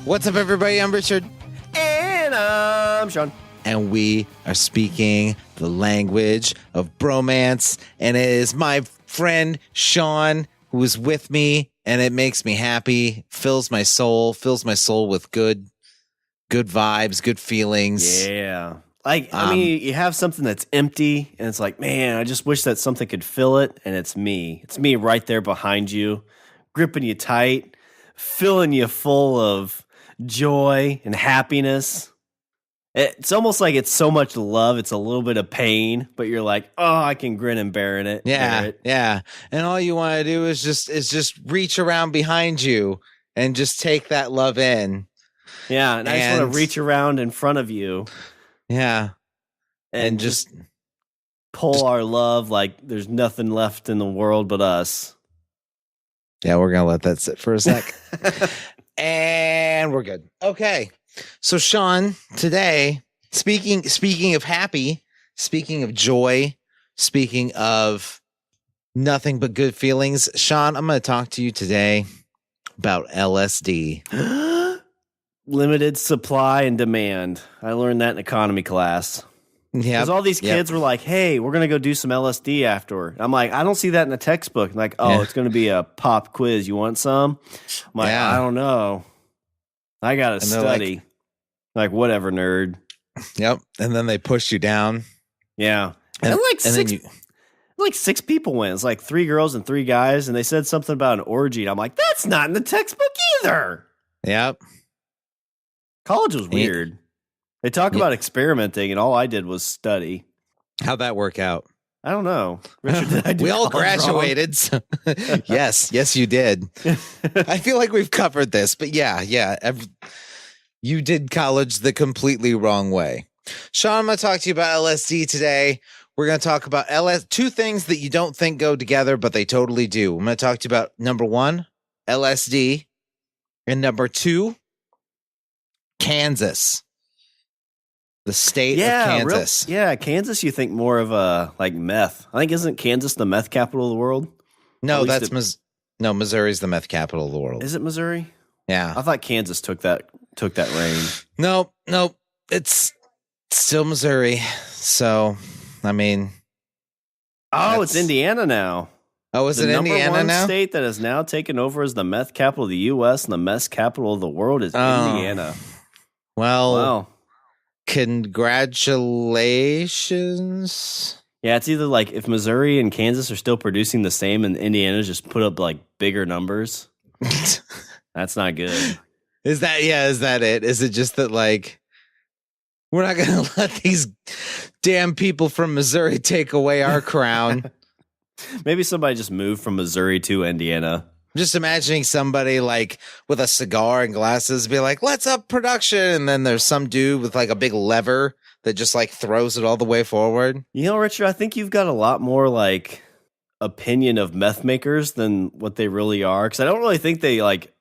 What's up, everybody? I'm Richard. And I'm Shawn. And we are speaking the language of bromance. And it is my friend Shawn who is with me. And it makes me happy, fills my soul with good vibes, good feelings. Yeah. I mean, you have something that's empty, and it's like, man, I just wish that something could fill it, and it's me. It's me right there behind you, gripping you tight, filling you full of joy and happiness. It's almost like it's so much love, it's a little bit of pain, but you're like, oh, I can grin and bear it. Yeah. And all you want to do is just reach around behind you and just take that love in. Yeah, and I just want to reach around in front of you. Yeah. And just pull our love like there's nothing left in the world but us. Yeah, we're going to let that sit for a sec. And we're good. Okay. So, Shawn, today, speaking of happy, speaking of joy, speaking of nothing but good feelings, Shawn, I'm going to talk to you today about LSD. Limited supply and demand. I learned that in economy class. Yeah, because all these kids were like, "Hey, we're gonna go do some LSD after." I'm like, I don't see that in the textbook. I'm like, oh, it's gonna be a pop quiz. You want some? I'm like, I don't know. I gotta study. Like, whatever, nerd. Yep. And then they pushed you down. Yeah. And like six people went. It's like 3 girls and 3 guys, and they said something about an orgy. And I'm like, that's not in the textbook either. Yep. College was weird. They talk about experimenting, and all I did was study. How'd that work out? I don't know. Richard, did I do we all graduated. So yes, you did. I feel like we've covered this, but yeah. You did college the completely wrong way. Shawn, I'm going to talk to you about LSD today. We're going to talk about two things that you don't think go together, but they totally do. I'm going to talk to you about number 1, LSD, and number 2, Kansas, the state of Kansas. Kansas. You think more of a like meth? I think isn't Kansas the meth capital of the world? No, Missouri's the meth capital of the world. Is it Missouri? Yeah, I thought Kansas took that reign. No, it's still Missouri. So, I mean, it's Indiana now. Oh, is it Indiana now? The number 1 state that has now taken over as the meth capital of the U.S. and the meth capital of the world is Indiana. Well, congratulations. Yeah, it's either like if Missouri and Kansas are still producing the same and Indiana's just put up like bigger numbers. That's not good. Is that it? Is it just that like we're not going to let these damn people from Missouri take away our crown? Maybe somebody just moved from Missouri to Indiana. I'm just imagining somebody like with a cigar and glasses be like, let's up production. And then there's some dude with like a big lever that just like throws it all the way forward. You know, Richard, I think you've got a lot more like opinion of meth makers than what they really are. Because I don't really think they like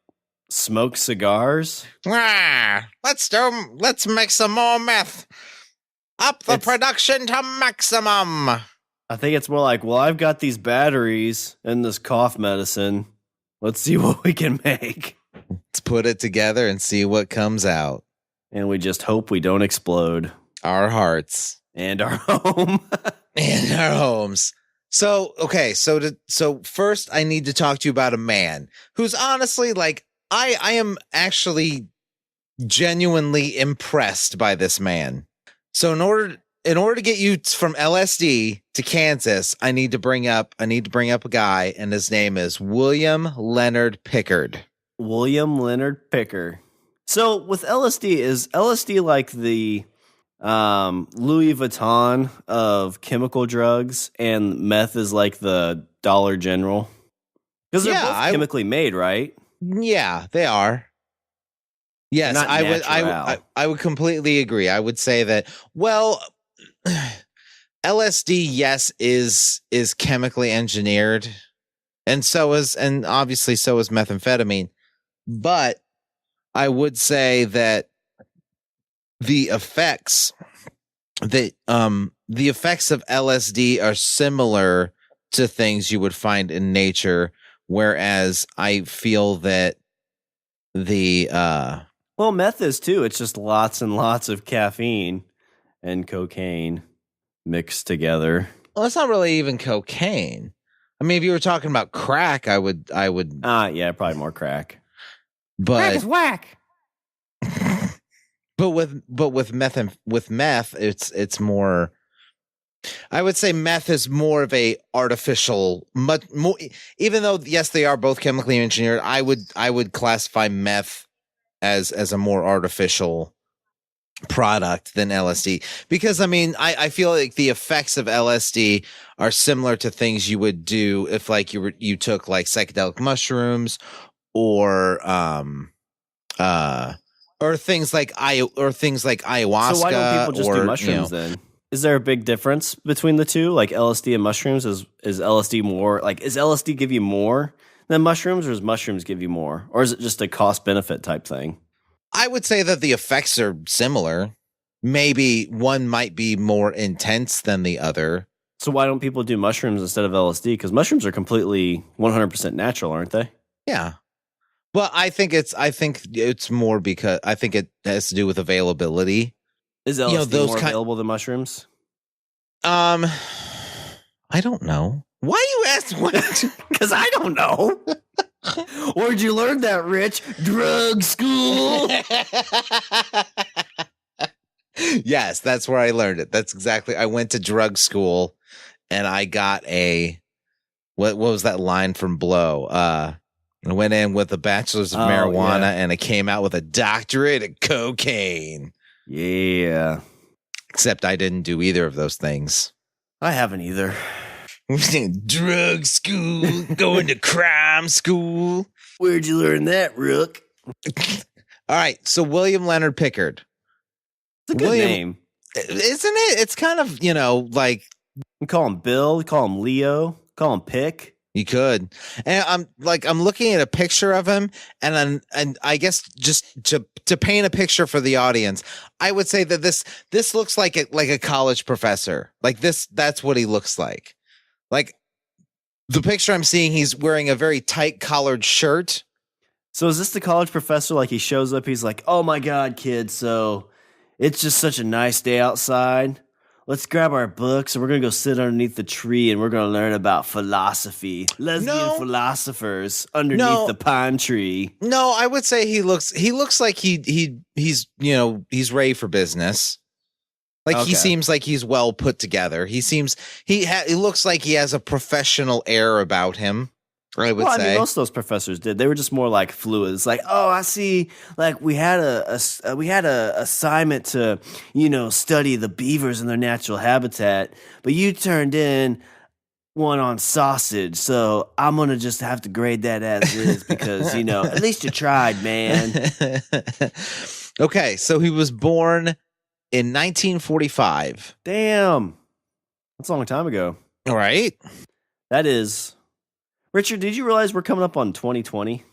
smoke cigars. Let's make some more meth. Up the production to maximum. I think it's more like, well, I've got these batteries and this cough medicine. Let's see what we can make. Let's put it together and see what comes out. And we just hope we don't explode. Our hearts. And our home. And our homes. So, okay, so first I need to talk to you about a man who's honestly like, I am actually genuinely impressed by this man. So in order to get you from LSD to Kansas, I need to bring up a guy, and his name is William Leonard Pickard. William Leonard Pickard. So with LSD, is LSD like the Louis Vuitton of chemical drugs, and meth is like the Dollar General? Because they're both chemically made, right? Yeah, they are. Yes, I would completely agree. I would say that, well, LSD, yes, is chemically engineered, and obviously so is methamphetamine. But I would say that the effects of LSD are similar to things you would find in nature, whereas I feel that the Well, meth is too. It's just lots and lots of caffeine and cocaine mixed together. Well, it's not really even cocaine. I mean, if you were talking about crack, I would. Yeah, probably more crack. But crack is whack. but with meth, it's more. I would say meth is more of a artificial, much more. Even though yes, they are both chemically engineered, I would classify meth as a more artificial product than LSD, because I mean I feel like the effects of LSD are similar to things you would do if like you took like psychedelic mushrooms or things like ayahuasca. So why don't people just do mushrooms then? Is there a big difference between the two, like LSD and mushrooms? Is LSD more like, is LSD give you more than mushrooms, or does mushrooms give you more, or is it just a cost benefit type thing? I would say that the effects are similar. Maybe one might be more intense than the other. So why don't people do mushrooms instead of LSD? Because mushrooms are completely 100% natural, aren't they? Yeah. Well, I think it's more because I think it has to do with availability. Is LSD more available than mushrooms? I don't know. Why you ask what? Because I don't know. Where'd you learn that, Rich? Drug school. Yes, that's where I learned it. That's exactly. I went to drug school, and I got what was that line from Blow? I went in with a bachelor's of marijuana, and I came out with a doctorate in cocaine. Yeah. Except I didn't do either of those things. I haven't either. Drug school, going to crime school. Where'd you learn that, Rook? All right, so William Leonard Pickard. It's a good name. Isn't it? It's kind of, like... You call him Bill, you call him Leo, call him Pick. You could. And I'm looking at a picture of him, and I guess just to paint a picture for the audience, I would say that this looks like a college professor. Like that's what he looks like. Like the picture I'm seeing, he's wearing a very tight collared shirt. So is this the college professor? Like he shows up, he's like, "Oh my God, kids, so it's just such a nice day outside. Let's grab our books and we're going to go sit underneath the tree and we're going to learn about philosophy. Lesbian philosophers underneath the pine tree." No, I would say he looks like he's ready for business. Like he seems like he's well put together. He looks like he has a professional air about him. I would say. I mean, most of those professors did. They were just more like fluid. It's like, oh, I see. Like we had a assignment to, study the beavers in their natural habitat, but you turned in one on sausage, so I'm gonna just have to grade that as is because at least you tried, man. Okay, so he was born in 1945. Damn, that's a long time ago. All right, that is. Richard, did you realize we're coming up on 2020?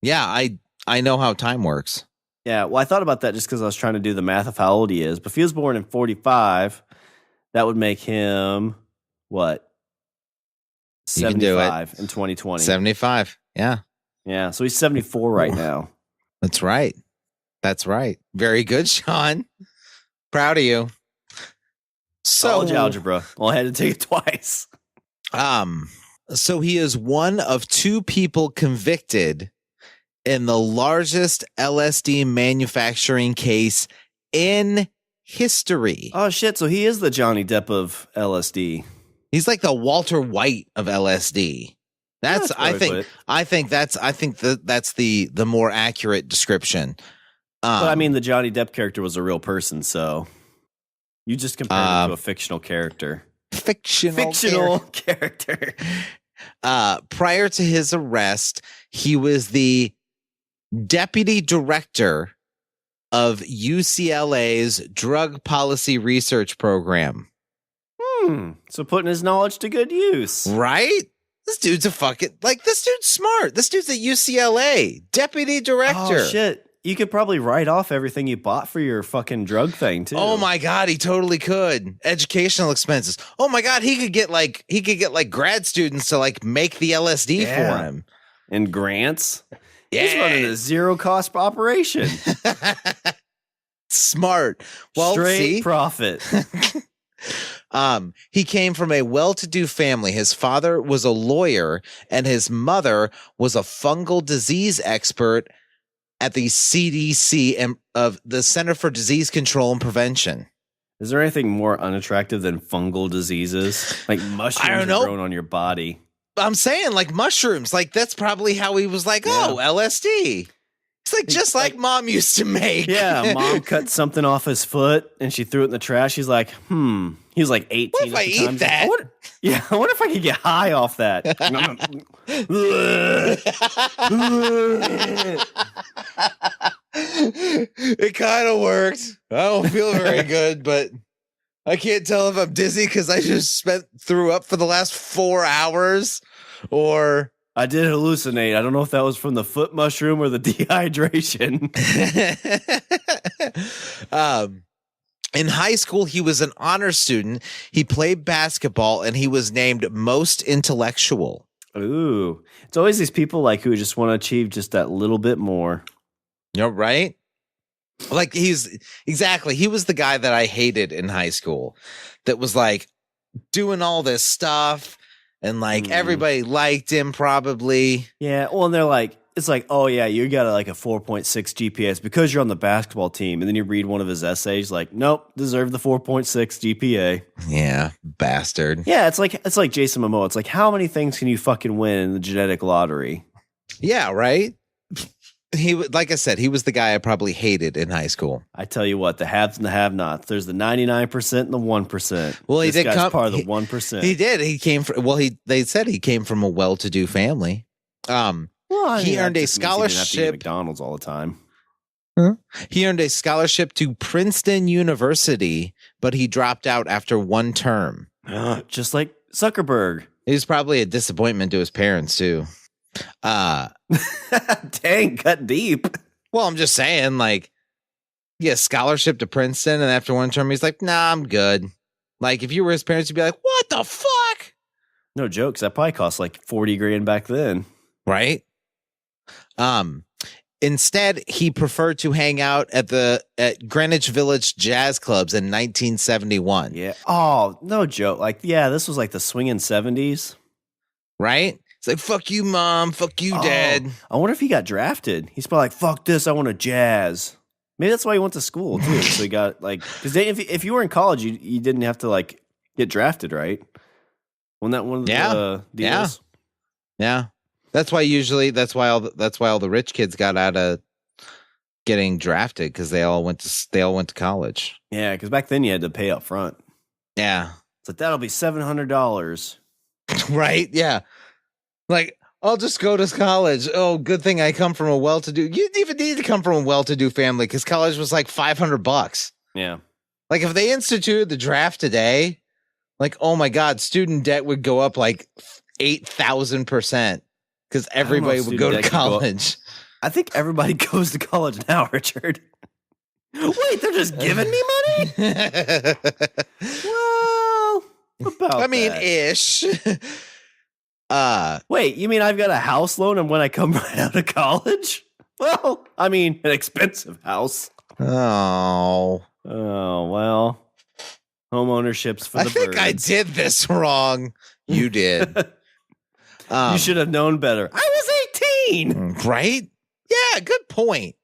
Yeah, I know how time works. Yeah, well, I thought about that just because I was trying to do the math of how old he is. But if he was born in 45, that would make him, what? 75 in 2020. 75, yeah. Yeah, so he's 74 right now. That's right. Very good, Shawn. Proud of you. So, college algebra. Well, I had to take it twice. So he is one of two people convicted in the largest LSD manufacturing case in history. Oh shit! So he is the Johnny Depp of LSD. He's like the Walter White of LSD. I think that's the more accurate description. But I mean, the Johnny Depp character was a real person, so you just compared him to a fictional character. Fictional character. Prior to his arrest, he was the deputy director of UCLA's drug policy research program. So putting his knowledge to good use. Right? This dude's this dude's smart. This dude's at UCLA, deputy director. Oh, shit. You could probably write off everything you bought for your fucking drug thing too. Oh my God, he totally could. Educational expenses. Oh my God, he could get grad students to make the LSD for him. And grants. He's running a zero-cost operation. Smart. Well, straight profit. He came from a well-to-do family. His father was a lawyer, and his mother was a fungal disease expert at the CDC and of the Center for Disease Control and Prevention. Is there anything more unattractive than fungal diseases? Like mushrooms are grown on your body. I'm saying like mushrooms. Like that's probably how he was like, oh, LSD. It's like just like mom used to make. Yeah, mom cut something off his foot and she threw it in the trash. He's like, He was like 18. What if I eat that? I wonder if I could get high off that. It kind of worked. I don't feel very good, but I can't tell if I'm dizzy because I just threw up for the last 4 hours, or I did hallucinate. I don't know if that was from the foot mushroom or the dehydration. In high school, he was an honor student. He played basketball, and he was named most intellectual. Ooh, it's always these people like who just want to achieve just that little bit more. You're right. Like he was the guy that I hated in high school that was like doing all this stuff and like everybody liked him probably. Yeah. Well, and they're like, it's like, oh yeah, you got like a 4.6 GPA. It's because you're on the basketball team. And then you read one of his essays like, nope, deserve the 4.6 GPA. Yeah. Bastard. Yeah. It's like Jason Momoa. It's like, how many things can you fucking win in the genetic lottery? Yeah. Right. Like I said, he was the guy I probably hated in high school. I tell you what, the haves and the have-nots. There's the 99% and the 1%. Well, he this did guy's part of the 1%. He did. He came from. Well, they said he came from a well-to-do family. He earned a scholarship. He didn't have to eat McDonald's all the time. Huh? He earned a scholarship to Princeton University, but he dropped out after one term. Just like Zuckerberg. He was probably a disappointment to his parents too. Dang, cut deep. Well, I'm just saying, like, yeah, scholarship to Princeton, and after one term, he's like, "Nah, I'm good." Like, if you were his parents, you'd be like, "What the fuck?" No jokes. That probably cost like 40 grand back then, right? Instead, he preferred to hang out at Greenwich Village jazz clubs in 1971. Yeah. Oh, no joke. Like, yeah, this was like the swinging 70s, right? It's like, fuck you, mom. Fuck you, dad. I wonder if he got drafted. He's probably like, fuck this. I want to jazz. Maybe that's why he went to school, too. So he got, like, because if you were in college, you didn't have to, like, get drafted, right? Wasn't that one of the deals? Yeah. That's why all the rich kids got out of getting drafted because they all went to college. Yeah, because back then you had to pay up front. Yeah. It's like, that'll be $700. Right? Yeah. Like, I'll just go to college. Oh, good thing I come from a well-to-do. You didn't even need to come from a well-to-do family because college was like $500. Yeah. Like if they instituted the draft today, like, oh my God, student debt would go up like 8,000% because everybody would go to college. I think everybody goes to college now, Richard. Wait, they're just giving me money? Well, about ish. Wait, you mean I've got a house loan and when I come right out of college? Well, I mean, an expensive house. Oh, well. Home ownership's for the birds. I think I did this wrong. You did. You should have known better. I was 18. Right? Yeah, good point.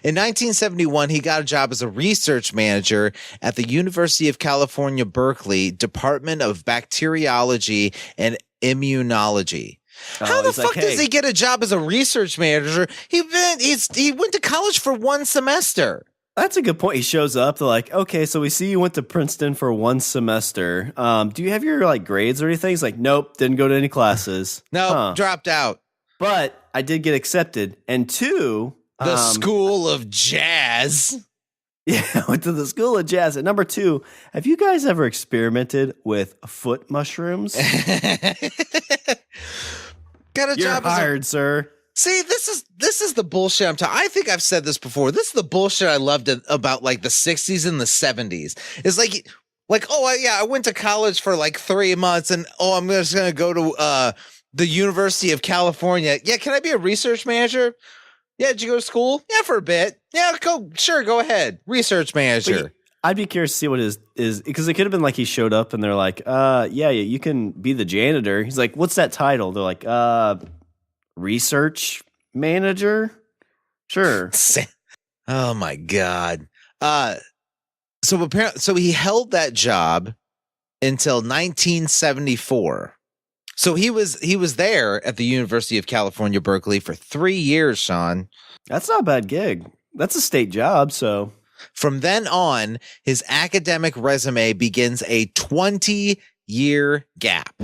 In 1971, he got a job as a research manager at the University of California, Berkeley, Department of Bacteriology and Immunology. How the fuck does he get a job as a research manager? He went to college for one semester. That's a good point. He shows up. They're like, okay, so we see you went to Princeton for one semester. Do you have your like grades or anything? He's like, nope, didn't go to any classes. No, dropped out. But I did get accepted. And two, the School of Jazz. Yeah, I went to the School of Jazz. And number two, have you guys ever experimented with foot mushrooms? Got a job hired, sir. See, this is the bullshit I'm talking. I think I've said this before. This is the bullshit I loved about like the 60s and the 70s. It's like, oh yeah, I went to college for like 3 months and I'm just gonna go to the University of California. Yeah, can I be a research manager? Yeah, did you go to school? Yeah, for a bit. Yeah, go ahead. Research manager. I'd be curious to see what is because it could have been like he showed up and they're like, yeah, you can be the janitor. He's like, what's that title? They're like, research manager? Sure. Oh my God. So he held that job until 1974. So he was there at the University of California, Berkeley for 3 years, Shawn. That's not a bad gig. That's a state job, so. From then on, his academic resume begins a 20-year gap.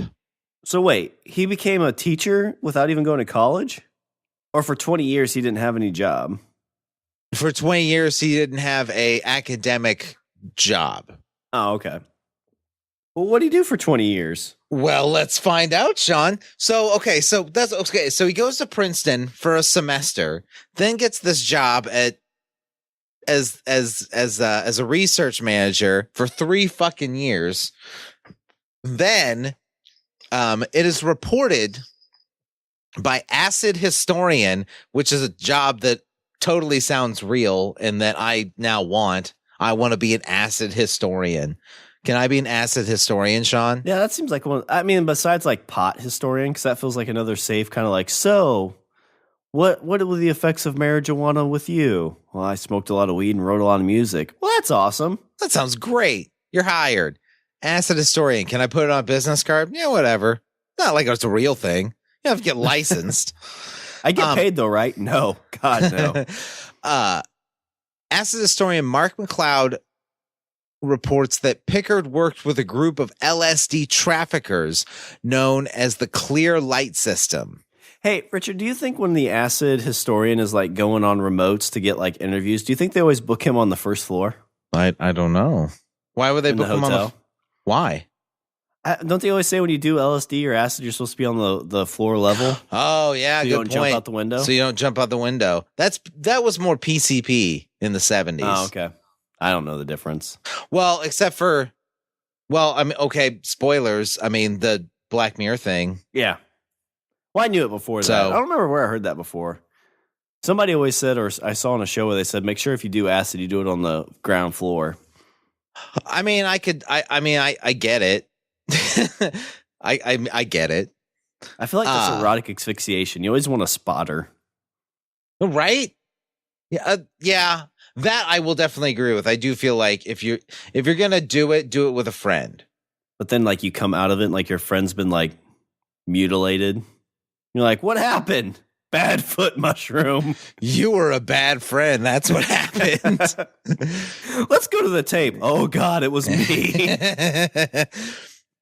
So wait, he became a teacher without even going to college? Or for 20 years he didn't have any job? For 20 years, he didn't have a academic job. Oh, okay. Well, what did he do for 20 years? Well, let's find out, Shawn. So that's okay. So he goes to Princeton for a semester, then gets this job as a research manager for 3 fucking years. Then, it is reported by Acid Historian, which is a job that totally sounds real and that I now want. I want to be an acid historian. Can I be an acid historian, Shawn? Yeah, that seems like one. I mean, besides like pot historian, because that feels like another safe kind of like, so what were the effects of marijuana with you? Well, I smoked a lot of weed and wrote a lot of music. Well, that's awesome. That sounds great. You're hired. Acid historian. Can I put it on a business card? Yeah, whatever. Not like it's a real thing. You have to get licensed. I get paid though, right? No. God, no. Acid historian Mark McLeod reports that Pickard worked with a group of LSD traffickers known as the Clear Light System. Hey, Richard, do you think when the acid historian is like going on remotes to get like interviews, do you think they always book him on the first floor? I don't know. Why would they book him on the Why? Don't they always say when you do LSD or acid, you're supposed to be on the floor level? Oh, yeah, so you don't jump out the window? So you don't jump out the window. That was more PCP in the 70s. Oh, okay. I don't know the difference. Well, except for, I mean, okay, spoilers. I mean, the Black Mirror thing. Yeah. Well, I knew it before that. I don't remember where I heard that before. Somebody always said, or I saw on a show where they said, make sure if you do acid, you do it on the ground floor. I mean, I get it. I get it. I feel like that's erotic asphyxiation. You always want a spotter. Right? Yeah. That I will definitely agree with. I do feel like if you're gonna do it with a friend. But then like you come out of it and like your friend's been like mutilated. You're like, what happened? Bad foot mushroom. You were a bad friend. That's what happened. Let's go to the tape. Oh God, it was me.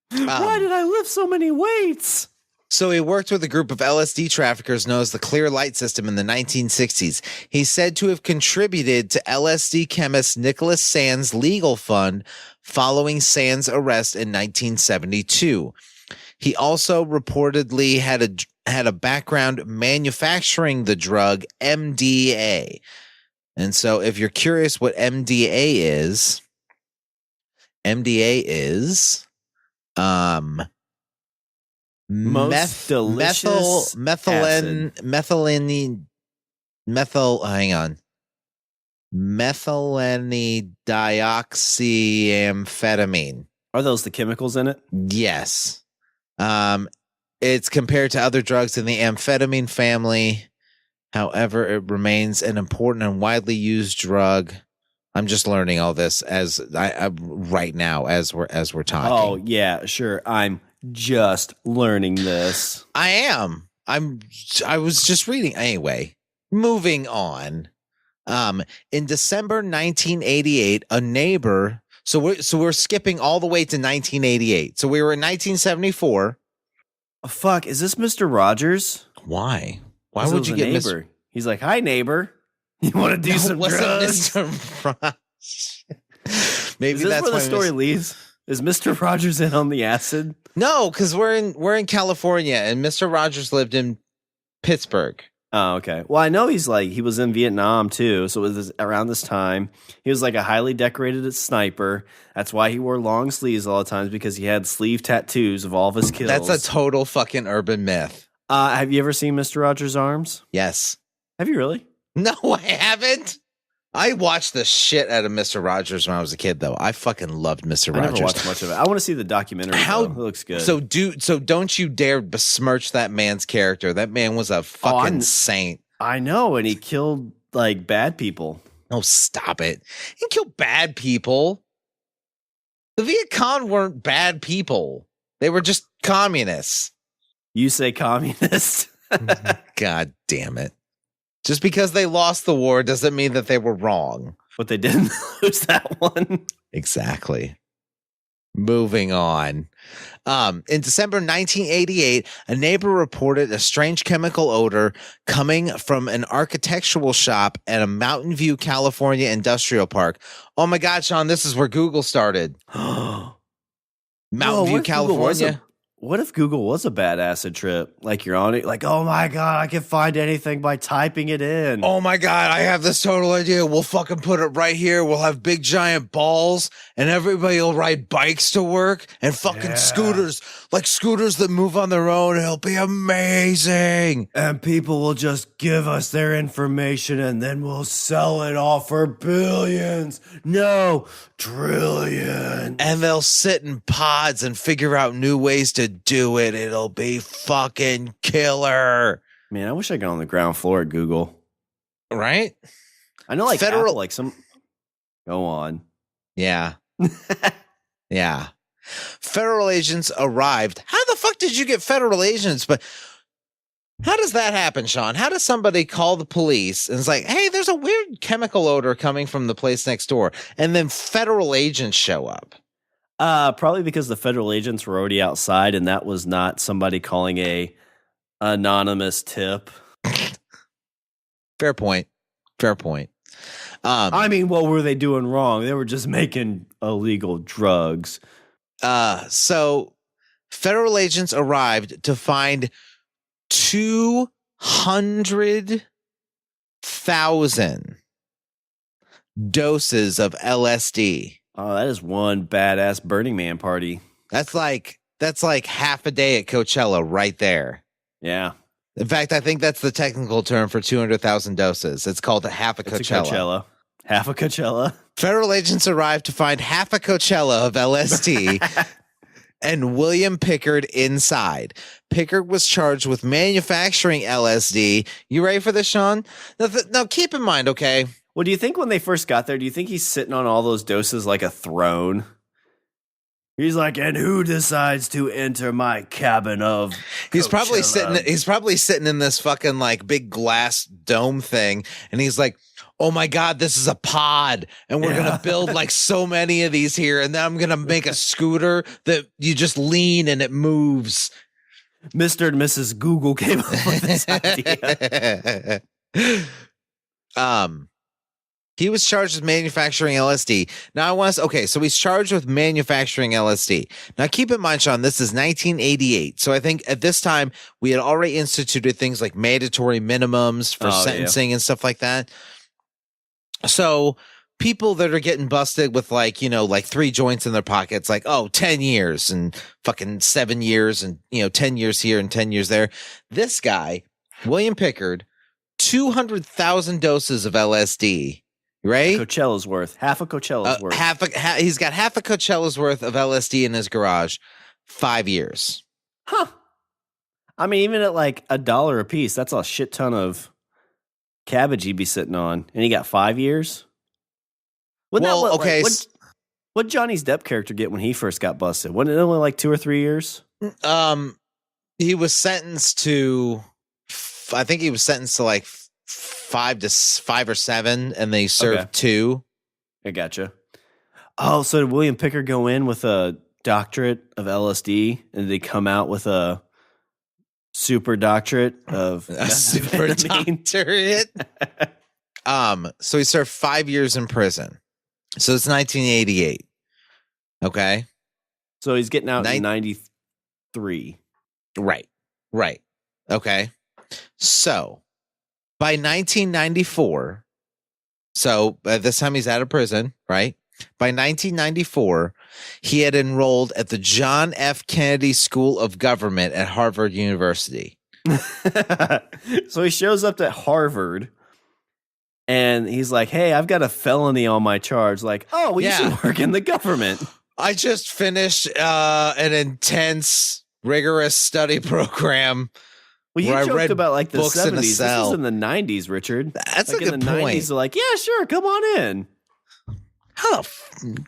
Why did I lift so many weights? So he worked with a group of LSD traffickers known as the Clear Light System in the 1960s. He's said to have contributed to LSD chemist Nicholas Sands' legal fund following Sands' arrest in 1972. He also reportedly had a background manufacturing the drug MDA. And so if you're curious what MDA is most delicious methylenedioxyamphetamine. Are those the chemicals in it? Yes. It's compared to other drugs in the amphetamine family. However, it remains an important and widely used drug. I'm just learning all this as I right now as we're talking. Oh yeah, sure. I'm just learning this. I am. I was just reading anyway. Moving on. In December 1988, a neighbor. So we're skipping all the way to 1988. So we were in 1974. Oh, fuck, is this Mr. Rogers? Why? Why would you get neighbor? Mr. He's like, hi neighbor. You want to do some drugs? Maybe is this that's where the story leads. Is Mr. Rogers in on the acid? No, because we're in California, and Mr. Rogers lived in Pittsburgh. Oh, okay. Well, I know he was in Vietnam too, so it was around this time. He was like a highly decorated sniper. That's why he wore long sleeves all the times, because he had sleeve tattoos of all of his kills. That's a total fucking urban myth. Have you ever seen Mr. Rogers' arms? Yes. Have you really? No, I haven't. I watched the shit out of Mr. Rogers when I was a kid, though. I fucking loved Mr. Rogers. I never watched much of it. I want to see the documentary. Though. It looks good. So don't you dare besmirch that man's character. That man was a fucking saint. I know, and he killed like bad people. Oh, stop it. He killed bad people. The Viet Cong weren't bad people. They were just communists. You say communist? God damn it. Just because they lost the war doesn't mean that they were wrong. But they didn't lose that one. Exactly. Moving on. In December 1988, a neighbor reported a strange chemical odor coming from an architectural shop at a Mountain View, California industrial park. Oh my God, Shawn, this is where Google started. Mountain View, California. What if Google was a bad acid trip? Like you're on it, like, oh my God, I can find anything by typing it in. Oh my God, I have this total idea. We'll fucking put it right here. We'll have big giant balls and everybody will ride bikes to work and fucking scooters, like scooters that move on their own. It'll be amazing. And people will just give us their information and then we'll sell it all for billions. No, trillions. And they'll sit in pods and figure out new ways to do it. It'll be fucking killer. Man, I wish I got on the ground floor at Google. Right? I know, like Apple, like some. Go on. Yeah. Yeah. Federal agents arrived. How the fuck did you get federal agents? But how does that happen, Shawn? How does somebody call the police and it's like, hey, there's a weird chemical odor coming from the place next door, and then federal agents show up? Probably because the federal agents were already outside, and that was not somebody calling a anonymous tip. Fair point. Fair point. I mean, what were they doing wrong? They were just making illegal drugs. So federal agents arrived to find 200,000 doses of LSD. Oh, that is one badass Burning Man party. That's like half a day at Coachella right there. Yeah. In fact, I think that's the technical term for 200,000 doses. It's called a half a Coachella. Half a Coachella. Federal agents arrived to find half a Coachella of LSD and William Pickard inside. Pickard was charged with manufacturing LSD. You ready for this, Shawn? Now, keep in mind, okay? Well, do you think when they first got there, do you think he's sitting on all those doses like a throne? He's like, and who decides to enter my cabin of Coachella? He's probably sitting in this fucking like big glass dome thing, and he's like, oh my God, this is a pod, and we're gonna build like so many of these here, and then I'm gonna make a scooter that you just lean and it moves. Mr. and Mrs. Google came up with this idea. He was charged with manufacturing LSD. Now so he's charged with manufacturing LSD. Now keep in mind, Shawn, this is 1988. So I think at this time we had already instituted things like mandatory minimums for sentencing and stuff like that. So people that are getting busted with like 3 joints in their pockets, like, 10 years and fucking 7 years and, 10 years here and 10 years there. This guy, William Pickard, 200,000 doses of LSD. Right? Coachella's worth. Half a Coachella's worth. He's got half a Coachella's worth of LSD in his garage. 5 years. Huh. I mean, even at like $1 a piece, that's a shit ton of cabbage he'd be sitting on. And he got 5 years? What Johnny's Depp character get when he first got busted? Wasn't it only like 2 or 3 years? He was sentenced to, I think he was sentenced to like 5 or 7, and they served 2. I gotcha. Oh, so did William Pickard go in with a doctorate of LSD, and did they come out with a super doctorate of a super doctorate? So he served 5 years in prison. So it's 1988. Okay. So he's getting out in 93. Right. Okay. So by 1994, so at this time he's out of prison, right? By 1994, he had enrolled at the John F. Kennedy School of Government at Harvard University. So he shows up at Harvard, And he's like, hey, I've got a felony on my charge. Like, oh, well, you Yeah. should work in the government. I just finished an intense, rigorous study program. Well, you where I joked read about like the books in a 70s. This cell. was in the 90s, Richard. That's like a good in the point. 90s, they're like, yeah, sure, come on in. How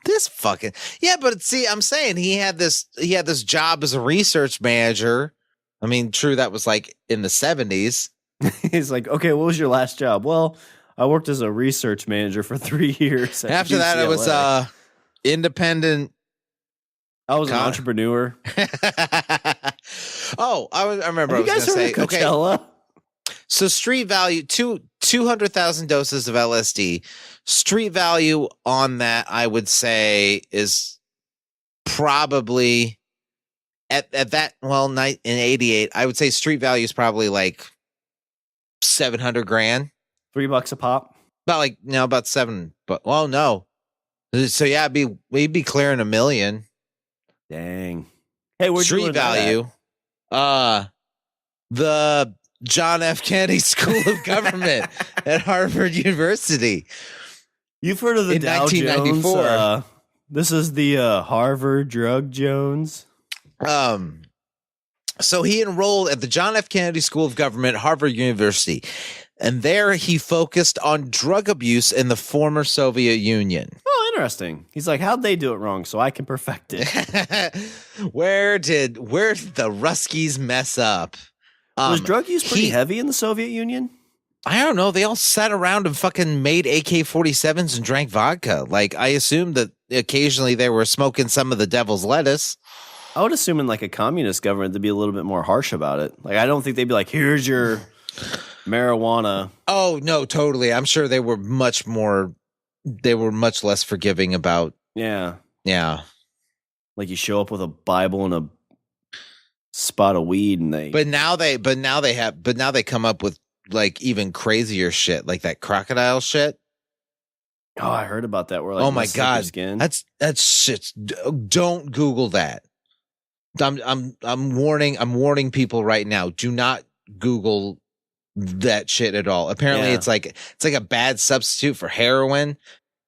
this fucking yeah, but see, I'm saying he had this job as a research manager. I mean, true, that was like in the 70s. He's like, okay, what was your last job? Well, I worked as a research manager for 3 years. At After that, it was UCLA. independent. I was an entrepreneur. I remember. Have you guys heard of Coachella? Okay. So street value 200,000 doses of LSD. Street value on that, I would say, is probably at that in 88. I would say street value is probably like 700 grand. $3 a pop. About 7. But no. So yeah, we'd be clearing $1 million. Dang. Hey, where'd you Street learn that value. The John F. Kennedy School of Government at Harvard University. You've heard of the In Dow 1994. Jones? This is the Harvard Drug Jones. So he enrolled at the John F. Kennedy School of Government at Harvard University. And there he focused on drug abuse in the former Soviet Union. Oh, interesting. He's like, how'd they do it wrong so I can perfect it? Where did the Ruskies mess up? Was drug use pretty heavy in the Soviet Union? I don't know. They all sat around and fucking made AK-47s and drank vodka. Like, I assumed that occasionally they were smoking some of the devil's lettuce. I would assume in like a communist government they'd be a little bit more harsh about it. Like, I don't think they'd be like, here's your marijuana. Oh, no, totally. I'm sure they were much less forgiving about. Yeah. Yeah. Like you show up with a Bible and a spot of weed and they. But now they come up with like even crazier shit, like that crocodile shit. Oh, I heard about that. Where like, oh my God. Skin. That's shit. Don't Google that. I'm warning people right now. Do not Google that shit at all. Apparently it's like a bad substitute for heroin.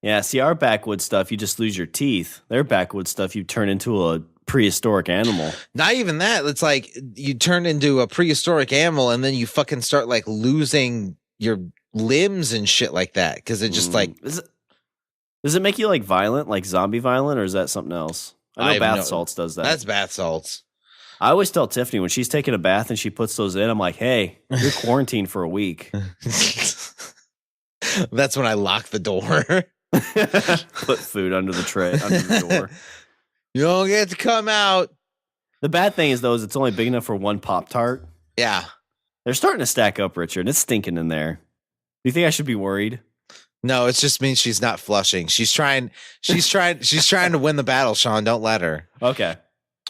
Yeah, see, our backwoods stuff, you just lose your teeth. Their backwoods stuff, you turn into a prehistoric animal. Not even that. It's like you turn into a prehistoric animal and then you fucking start like losing your limbs and shit like that. Because it just like... Does it make you like violent, like zombie violent, or is that something else? I know bath salts does that. That's bath salts. I always tell Tiffany when she's taking a bath and she puts those in, I'm like, hey, you're quarantined for a week. That's when I lock the door. Put food under the tray, under the door. You don't get to come out. The bad thing is, though, is it's only big enough for one Pop-Tart. Yeah. They're starting to stack up, Richard. It's stinking in there. Do you think I should be worried? No, it just means she's not flushing. She's trying to win the battle, Shawn. Don't let her. Okay.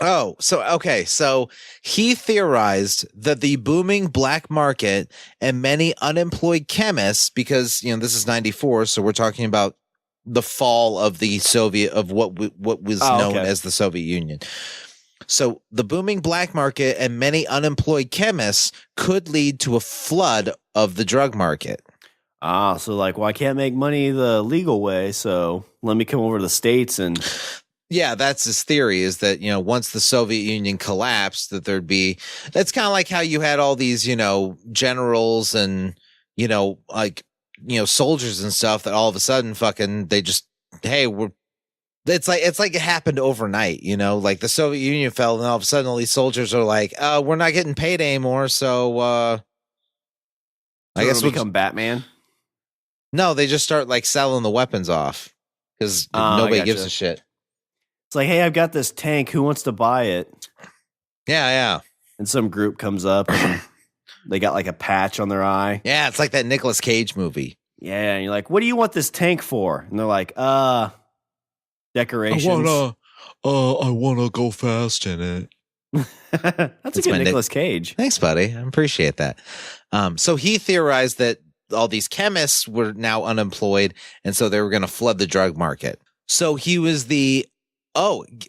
Oh, so he theorized that the booming black market and many unemployed chemists, because this is 94, so we're talking about the fall of the what was known as the Soviet Union. So the booming black market and many unemployed chemists could lead to a flood of the drug market. So like, well, I can't make money the legal way, so let me come over to the States and... Yeah, that's his theory, is that, once the Soviet Union collapsed, that that's kind of like how you had all these, generals and, soldiers and stuff that all of a sudden fucking, they just, hey, it's like it happened overnight, like the Soviet Union fell and all of a sudden all these soldiers are like, we're not getting paid anymore. So, I guess we'll become Batman. No, they just start like selling the weapons off because nobody gives a shit. It's like, hey, I've got this tank. Who wants to buy it? Yeah. And some group comes up and they got like a patch on their eye. Yeah, it's like that Nicolas Cage movie. Yeah, and you're like, what do you want this tank for? And they're like, decorations. I wanna go fast in it. That's a good Nicolas Cage. Thanks, buddy. I appreciate that. So he theorized that all these chemists were now unemployed, and so they were going to flood the drug market. So he was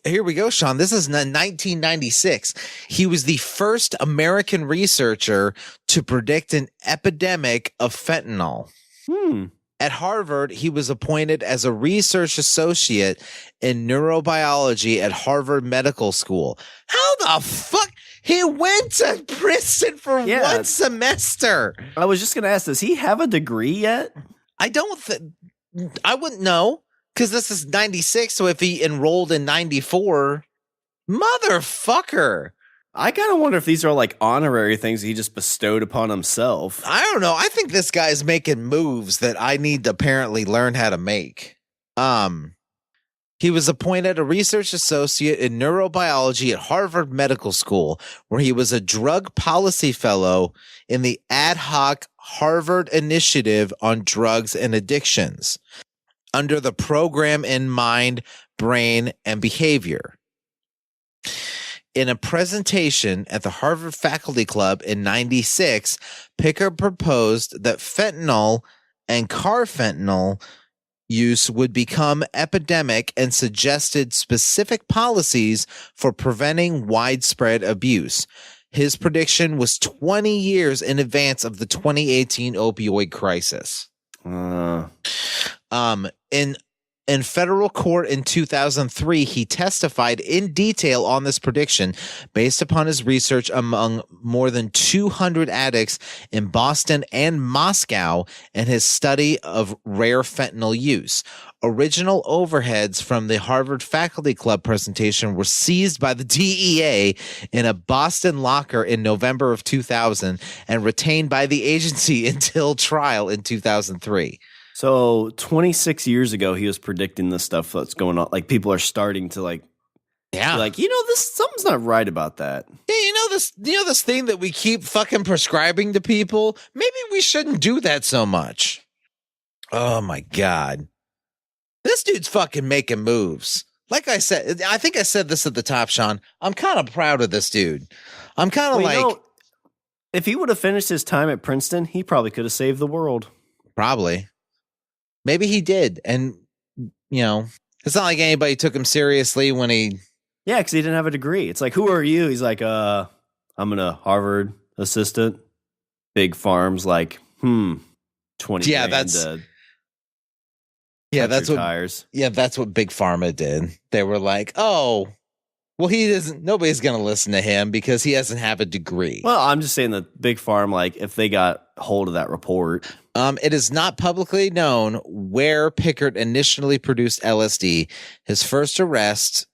here we go, Shawn. This is 1996. He was the first American researcher to predict an epidemic of fentanyl. At Harvard, he was appointed as a research associate in neurobiology at Harvard Medical School. How the fuck? He went to Princeton for one semester. I was just going to ask, does he have a degree yet? I wouldn't know, because this is 96, so if he enrolled in 94, motherfucker. I kind of wonder if these are like honorary things he just bestowed upon himself. I don't know. I think this guy's making moves that I need to apparently learn how to make. He was appointed a research associate in neurobiology at Harvard Medical School, where he was a drug policy fellow in the ad hoc Harvard Initiative on Drugs and Addictions under the program in Mind, Brain, and Behavior. In a presentation at the Harvard Faculty Club in 96, Pickard proposed that fentanyl and carfentanil use would become epidemic and suggested specific policies for preventing widespread abuse. His prediction was 20 years in advance of the 2018 opioid crisis. In federal court in 2003, he testified in detail on this prediction based upon his research among more than 200 addicts in Boston and Moscow and his study of rare fentanyl use. Original overheads from the Harvard Faculty Club presentation were seized by the DEA in a Boston locker in November of 2000 and retained by the agency until trial in 2003. So 26 years ago, he was predicting the stuff that's going on. Like, people are starting to like, something's not right about that. Yeah, this thing that we keep fucking prescribing to people. Maybe we shouldn't do that so much. Oh my God. This dude's fucking making moves. Like I said, I think I said this at the top, Sean. I'm kind of proud of this dude. I'm kind of if he would have finished his time at Princeton, he probably could have saved the world. Probably. Maybe he did. And, it's not like anybody took him seriously when he... Yeah, because he didn't have a degree. It's like, who are you? He's like, I'm a Harvard assistant. Big farms, like, 20 yeah, grand that's... Yeah, that's what tires. Yeah, that's what Big Pharma did. They were like, oh, well, nobody's going to listen to him because he doesn't have a degree. Well, I'm just saying that Big Pharma, like, if they got hold of that report... It is not publicly known where Pickard initially produced LSD. His first arrest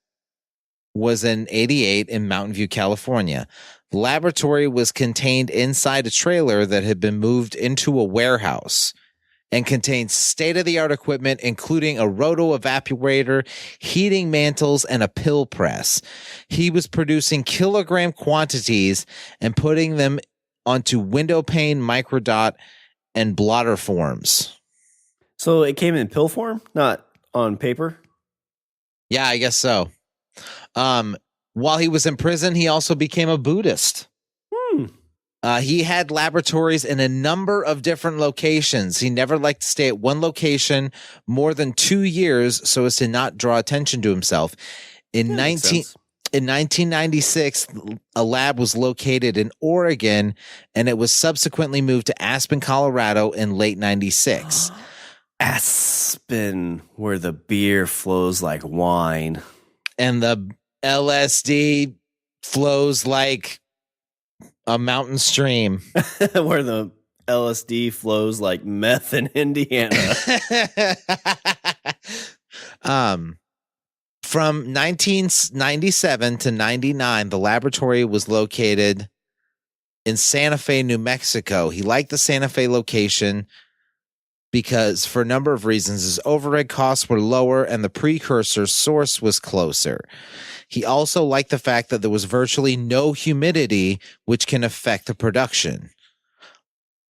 was in 88 in Mountain View, California. The laboratory was contained inside a trailer that had been moved into a warehouse and contained state-of-the-art equipment, including a roto-evaporator, heating mantles, and a pill press. He was producing kilogram quantities and putting them onto window pane, microdot, and blotter forms. So it came in pill form, not on paper? Yeah, I guess so. While he was in prison, he also became a Buddhist. He had laboratories in a number of different locations. He never liked to stay at one location more than 2 years so as to not draw attention to himself. In 1996, a lab was located in Oregon, and it was subsequently moved to Aspen, Colorado in late 96. Aspen, where the beer flows like wine. And the LSD flows like a mountain stream. Where the LSD flows like meth in Indiana. From 1997 to 99, the laboratory was located in Santa Fe, New Mexico. He liked the Santa Fe location because, for a number of reasons, his overhead costs were lower and the precursor source was closer. He also liked the fact that there was virtually no humidity, which can affect the production.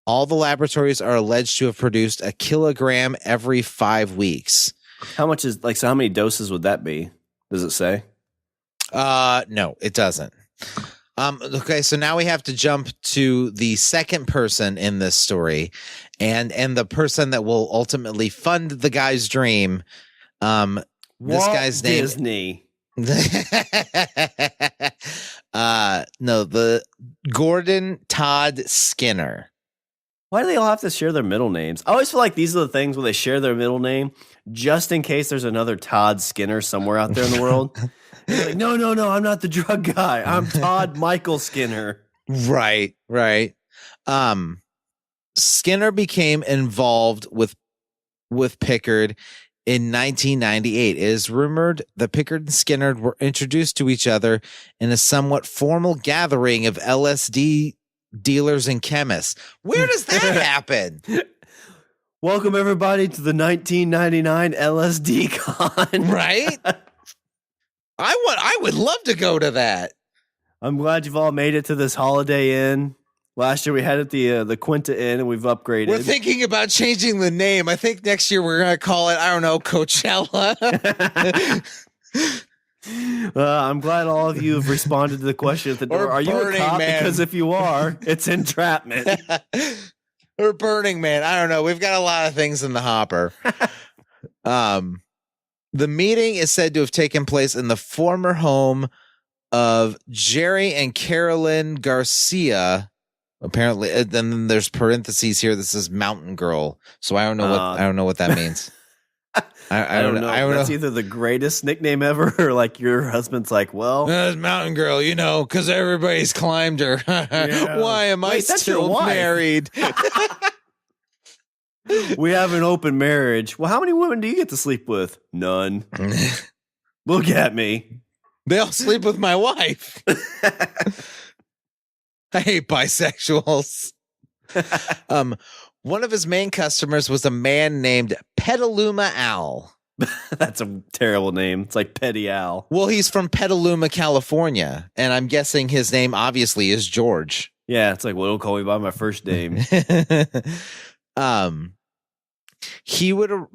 All the laboratories are alleged to have produced a kilogram every 5 weeks. How much is, so how many doses would that be? Does it say? No, it doesn't. Okay, so now we have to jump to the second person in this story and the person that will ultimately fund the guy's dream. This guy's name Disney. The Gordon Todd Skinner. Why do they all have to share their middle names? I always feel like these are the things where they share their middle name just in case there's another Todd Skinner somewhere out there in the world. Like, no, I'm not the drug guy. I'm Todd Michael Skinner. Right. Skinner became involved with Pickard in 1998. It is rumored that Pickard and Skinner were introduced to each other in a somewhat formal gathering of LSD dealers and chemists. Where does that happen? Welcome everybody to the 1999 LSD con. Right? I would love to go to that. I'm glad you've all made it to this Holiday Inn. Last year we had it the Quinta Inn, and we've upgraded. We're thinking about changing the name. I think next year we're going to call it, I don't know, Coachella. I'm glad all of you have responded to the question at the door. Are you a cop? Man. Because if you are, it's entrapment. Or Burning Man. I don't know. We've got a lot of things in the hopper. The meeting is said to have taken place in the former home of Jerry and Carolyn Garcia. Apparently, and then there's parentheses here. This is Mountain Girl. So I don't know what that means. I don't know. That's either the greatest nickname ever, or like your husband's like, well, that's Mountain Girl, because everybody's climbed her. Yeah. Why am I still married? We have an open marriage. Well, how many women do you get to sleep with? None. Look at me. They all sleep with my wife. I hate bisexuals. One of his main customers was a man named Petaluma Al. That's a terrible name. It's like Petty Al. Well, he's from Petaluma, California, and I'm guessing his name obviously is George. Yeah, it's like, well, don't call me by my first name.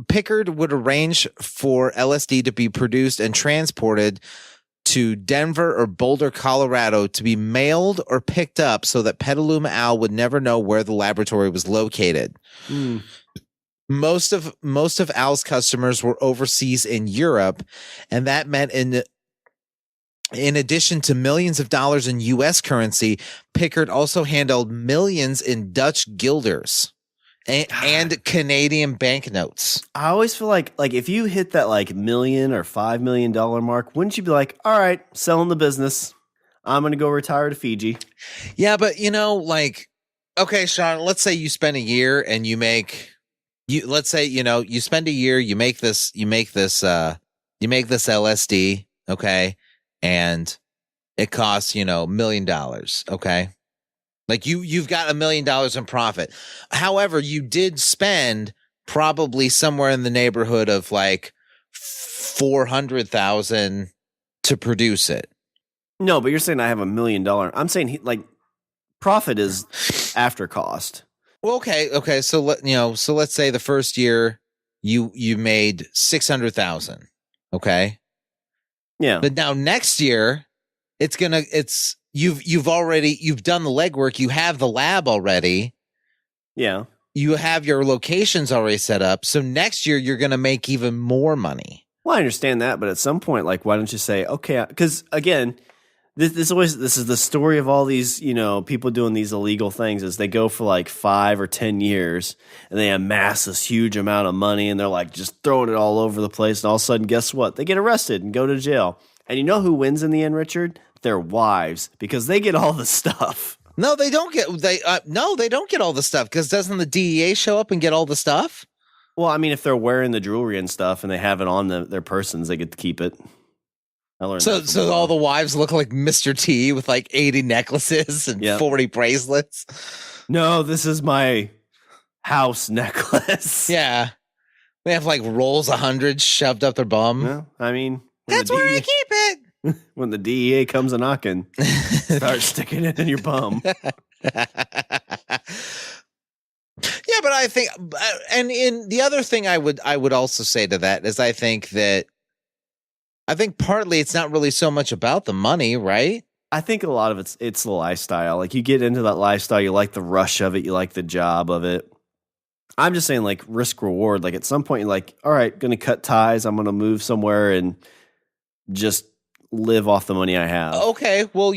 Pickard would arrange for LSD to be produced and transported to Denver or Boulder, Colorado, to be mailed or picked up so that Petaluma Al would never know where the laboratory was located. Mm. Most of Al's customers were overseas in Europe, and that meant in addition to millions of dollars in U.S. currency, Pickard also handled millions in Dutch guilders and Canadian banknotes. I always feel like if you hit that like $1 million or $5 million mark, wouldn't you be like, all right, selling the business. I'm going to go retire to Fiji. Yeah, but okay, Shawn, let's say you spend a year and you make let's say, you spend a year, you make this LSD, okay? And it costs, $1 million, okay? Like you've got $1 million in profit. However, you did spend probably somewhere in the neighborhood of like $400,000 to produce it. No, but you're saying I have $1 million. I'm saying profit is after cost. Well, okay. So let's say the first year you made $600,000. Okay. Yeah. But now next year you've done the legwork. You have the lab already. Yeah. You have your locations already set up. So next year you're going to make even more money. Well, I understand that, but at some point, why don't you say, okay, because again, this is the story of all these, people doing these illegal things is they go for like 5 or 10 years and they amass this huge amount of money and they're like just throwing it all over the place. And all of a sudden, guess what? They get arrested and go to jail. And you know who wins in the end, Richard? Their wives, because they get all the stuff. No, they don't get they don't get all the stuff, because doesn't the DEA show up and get all the stuff? Well, I mean, if they're wearing the jewelry and stuff and they have it on their persons, they get to keep it. So all the wives look like Mr. T with like 80 necklaces and 40 bracelets. No, this is my house necklace. Yeah. They have like rolls of hundreds shoved up their bum. Yeah, I mean, that's where I keep it. When the DEA comes a knocking, start sticking it in your bum. Yeah, but I think, and in the other thing I would also say to that is I think partly it's not really so much about the money, right? I think a lot of it's the lifestyle. Like you get into that lifestyle, you like the rush of it, you like the job of it. I'm just saying like risk reward. Like at some point you're like, all right, going to cut ties. I'm going to move somewhere and just live off the money I have. Okay, well,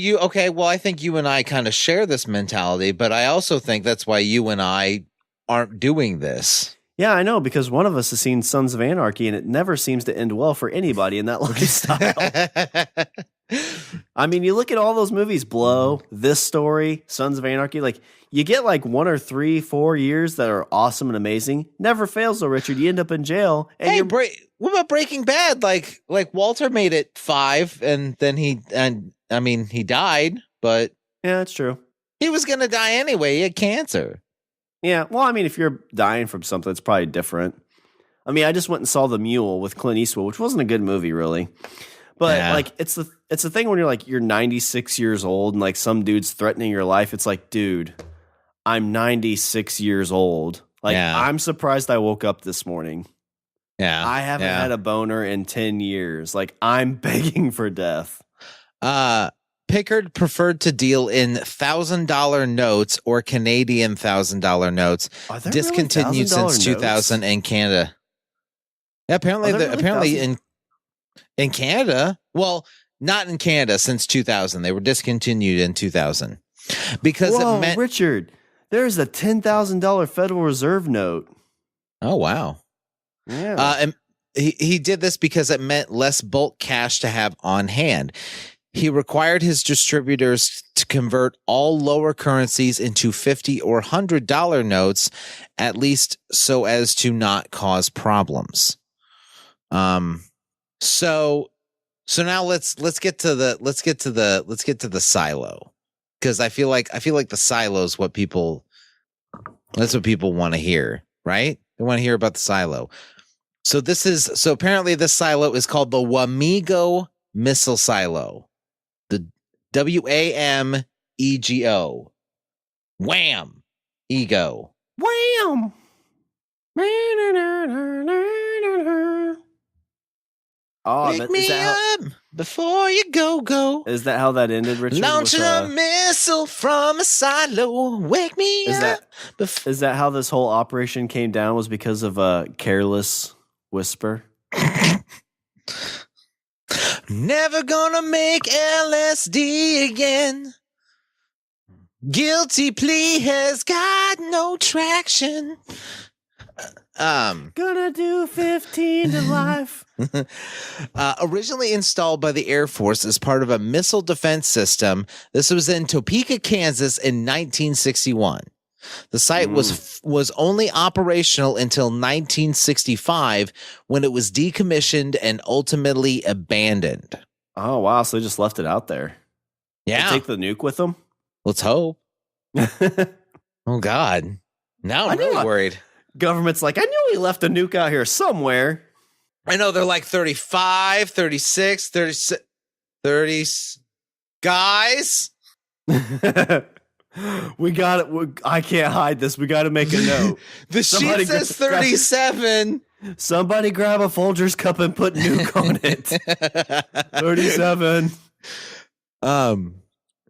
I think you and I kind of share this mentality, but I also think that's why you and I aren't doing this. Yeah, I know, because one of us has seen Sons of Anarchy, and it never seems to end well for anybody in that lifestyle. I mean, you look at all those movies, Blow, This Story, Sons of Anarchy, like, you get like 1 or 3, 4 years that are awesome and amazing. Never fails though, Richard. You end up in jail. And what about Breaking Bad? Like Walter made it 5, and then he died, but yeah, that's true. He was gonna die anyway. He had cancer. Yeah, well, I mean, if you're dying from something, it's probably different. I mean, I just went and saw The Mule with Clint Eastwood, which wasn't a good movie, really. But like, it's the thing when you're 96 years old and like some dude's threatening your life. It's like, dude, I'm 96 years old. Like, I'm surprised I woke up this morning. Yeah, I haven't had a boner in 10 years. Like, I'm begging for death. Pickard preferred to deal in $1,000 notes or Canadian $1,000 notes. Discontinued really since 2000 in Canada. Yeah, apparently in Canada. Well, not in Canada since 2000. They were discontinued in 2000 because it meant Richard. There's a $10,000 Federal Reserve note. Oh wow! Yeah, and he did this because it meant less bulk cash to have on hand. He required his distributors to convert all lower currencies into $50 or $100 notes, at least so as to not cause problems. So now let's get to the silo, because I feel like the silo is that's what people want to hear, right? They want to hear about the silo. So apparently this silo is called the Wamego Missile Silo. The WAMEGO. Wham. Ego. Wham. Wake me up before you go. Is that how that ended, Richard? Launching a missile from a silo. Wake me up. Is that how this whole operation came down? Was because of a careless whisper? Never gonna make LSD again. Guilty plea has got no traction. Gonna do 15 to life. Originally installed by the Air Force as part of a missile defense system, this was in Topeka, Kansas in 1961. The site was only operational until 1965, when it was decommissioned and ultimately abandoned. Oh, wow. So they just left it out there. Yeah. They take the nuke with them? Let's hope. Oh, God. Now I'm really worried. Government's like, I knew we left a nuke out here somewhere. I know they're like 35, 36, 36, 30. Guys? We got it. I can't hide this. We got to make a note. The sheet says 37. Somebody grab a Folgers cup and put nuke on it. 37.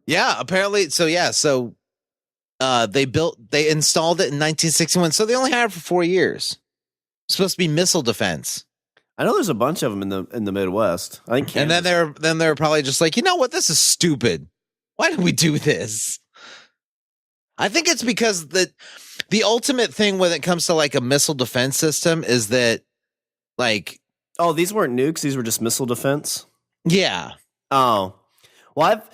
Yeah, apparently. So they installed it in 1961. So they only had it for 4 years. It's supposed to be missile defense. I know there's a bunch of them in the Midwest. I think Kansas. And then they're probably just like, you know what? This is stupid. Why did we do this? I think it's because the ultimate thing when it comes to like a missile defense system is that like, oh, these weren't nukes. These were just missile defense. Yeah. Oh, well,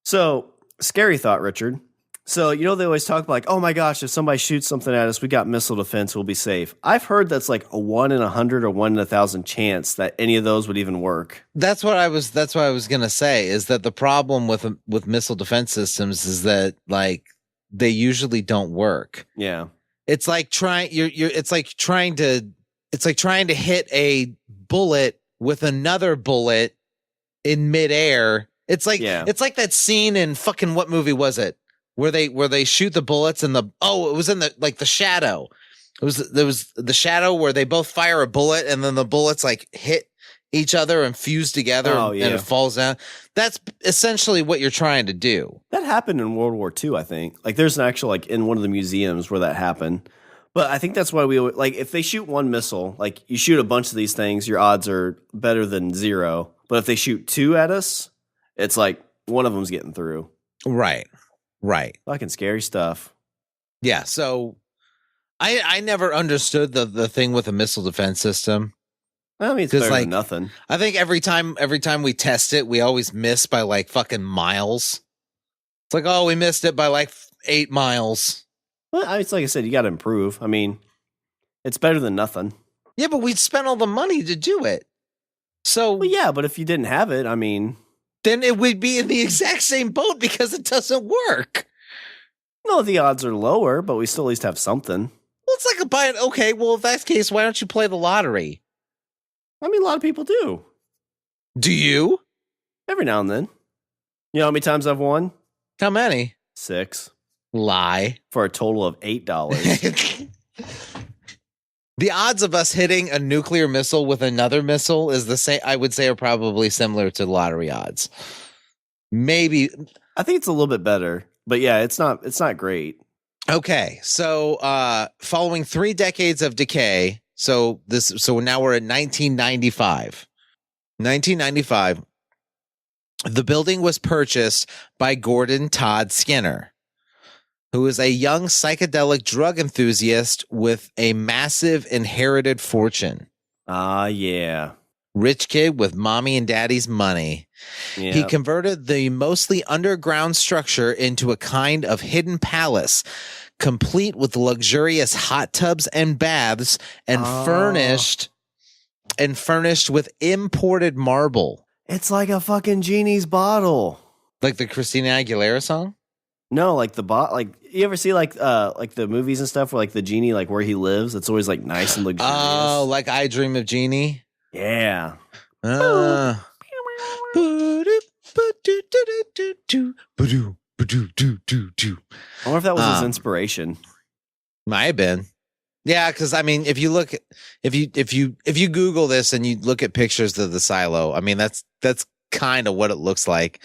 so scary thought, Richard. So, you know, they always talk like, oh my gosh, if somebody shoots something at us, we got missile defense, we'll be safe. I've heard that's like a 1 in 100 or 1 in 1,000 chance that any of those would even work. That's what I was going to say, is that the problem with missile defense systems is that like they usually don't work. Yeah. It's like trying to hit a bullet with another bullet in midair. It's like that scene in fucking, what movie was it? Where they shoot the bullets and it was in the Shadow. There was the Shadow where they both fire a bullet and then the bullets like hit each other and fuse together and it falls down. That's essentially what you're trying to do. That happened in World War II, I think. Like there's an actual like in one of the museums where that happened. But I think that's why we like if they shoot one missile, like you shoot a bunch of these things, your odds are better than zero. But if they shoot 2 at us, it's like one of them's getting through. Right. Fucking scary stuff. Yeah. So I never understood the thing with a missile defense system. I mean, it's better than nothing. I think every time we test it, we always miss by like fucking miles. It's like, oh, we missed it by like 8 miles. Well, it's like I said, you got to improve. I mean, it's better than nothing. Yeah, but we'd spent all the money to do it. So, well, yeah, but if you didn't have it, I mean, then it would be in the exact same boat because it doesn't work. No, the odds are lower, but we still at least have something. Well, it's like okay, well, if that's the case, why don't you play the lottery? I mean, a lot of people do. Do you? Every now and then. You know how many times I've won? How many? 6. Lie. For a total of $8. The odds of us hitting a nuclear missile with another missile is the same. I would say are probably similar to lottery odds. Maybe. I think it's a little bit better, but yeah, it's not great. Okay. So, following 3 decades of decay. So now we're at 1995. 1995. The building was purchased by Gordon Todd Skinner, who is a young psychedelic drug enthusiast with a massive inherited fortune. Yeah. Rich kid with mommy and daddy's money. Yeah. He converted the mostly underground structure into a kind of hidden palace, complete with luxurious hot tubs and baths, and furnished with imported marble. It's like a fucking genie's bottle. Like the Christina Aguilera song? No, like like you ever see like the movies and stuff where like the genie, like where he lives, it's always like nice and luxurious. Oh, like I Dream of Jeannie? Yeah. I wonder if that was his inspiration. Might have been. Yeah, because I mean, if you Google this and you look at pictures of the silo, I mean that's kind of what it looks like.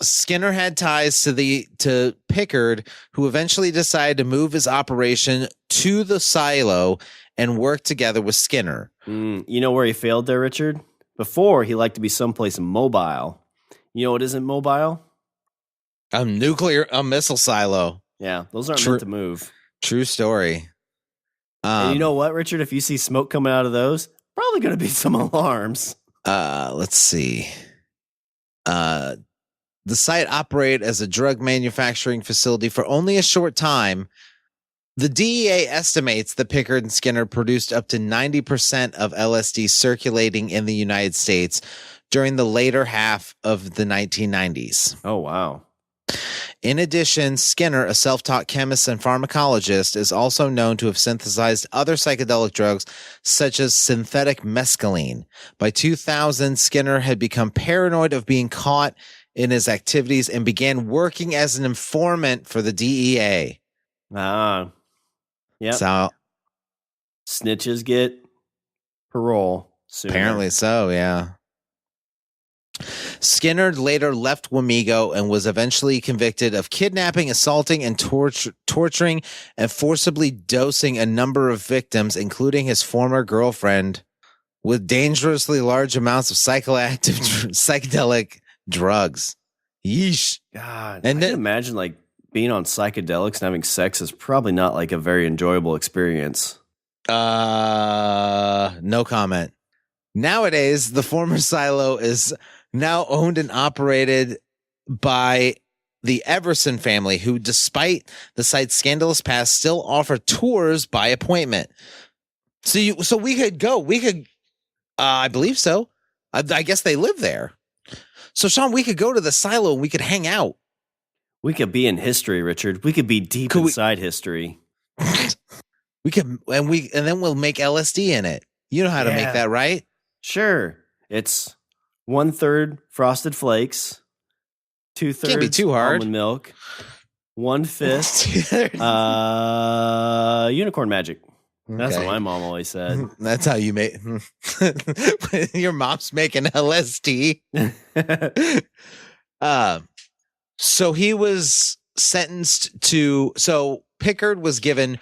Skinner had ties to Pickard, who eventually decided to move his operation to the silo and work together with Skinner. You know where he failed there, Richard? Before, he liked to be someplace mobile. You know what isn't mobile? A missile silo. Yeah, those aren't meant to move. True story. And you know what, Richard? If you see smoke coming out of those, probably going to be some alarms. Let's see. The site operated as a drug manufacturing facility for only a short time. The DEA estimates that Pickard and Skinner produced up to 90% of LSD circulating in the United States during the later half of the 1990s. Oh, wow. In addition, Skinner, a self-taught chemist and pharmacologist, is also known to have synthesized other psychedelic drugs, such as synthetic mescaline. By 2000, Skinner had become paranoid of being caught in his activities and began working as an informant for the DEA. Yeah. So, snitches get parole sooner. Apparently so, yeah. Skinner later left Wamego and was eventually convicted of kidnapping, assaulting, and torturing and forcibly dosing a number of victims, including his former girlfriend, with dangerously large amounts of psychedelic drugs. Yeesh. God, and I can imagine like being on psychedelics and having sex is probably not like a very enjoyable experience. No comment. Nowadays, the former silo is now owned and operated by the Everson family, who, despite the site's scandalous past, still offer tours by appointment. So we could go. We could, I believe so. I guess they live there. So, Shawn, we could go to the silo and we could hang out. We could be in history, Richard. We could be deep inside history. We could, and then we'll make LSD in it. You know how to make that, right? Sure. It's 1/3 Frosted Flakes, 2/3 Can't be too hard. Almond milk, 1/5 unicorn magic. That's what my mom always said. That's how you make your mom's making LSD. So he was sentenced to. So Pickard was given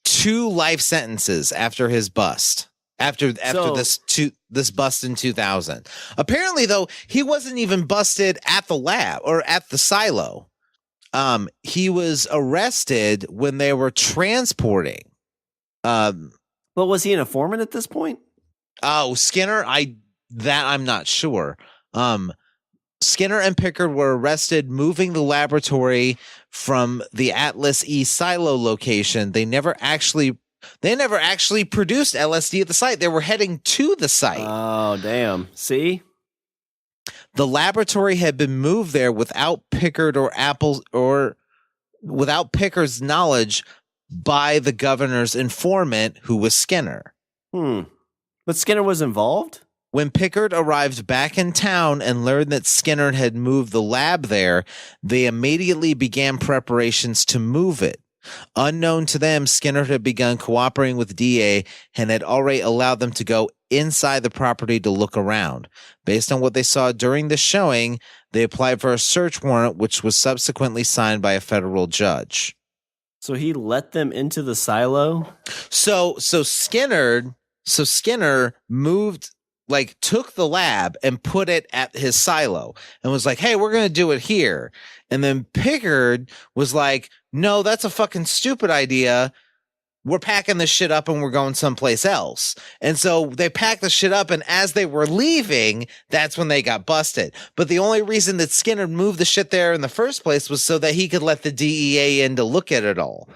2 life sentences after his bust. After this bust in 2000. Apparently, though, he wasn't even busted at the lab or at the silo. He was arrested when they were transporting. But was he an informant at this point? Oh, Skinner, I'm not sure. Skinner and Pickard were arrested moving the laboratory from the Atlas E silo location. They never actually produced LSD at the site. They were heading to the site. Oh, damn. See? The laboratory had been moved there without Pickard without Pickard's knowledge by the governor's informant, who was Skinner. But Skinner was involved? When Pickard arrived back in town and learned that Skinner had moved the lab there, they immediately began preparations to move it. Unknown to them, Skinner had begun cooperating with DA and had already allowed them to go inside the property to look around. Based on what they saw during the showing, they applied for a search warrant, which was subsequently signed by a federal judge. So he let them into the silo? So Skinner moved, took the lab and put it at his silo and was like, hey, we're going to do it here. And then Pickard was like, no, that's a fucking stupid idea. We're packing this shit up and we're going someplace else. And so they packed the shit up, and as they were leaving, that's when they got busted. But the only reason that Skinner moved the shit there in the first place was so that he could let the DEA in to look at it all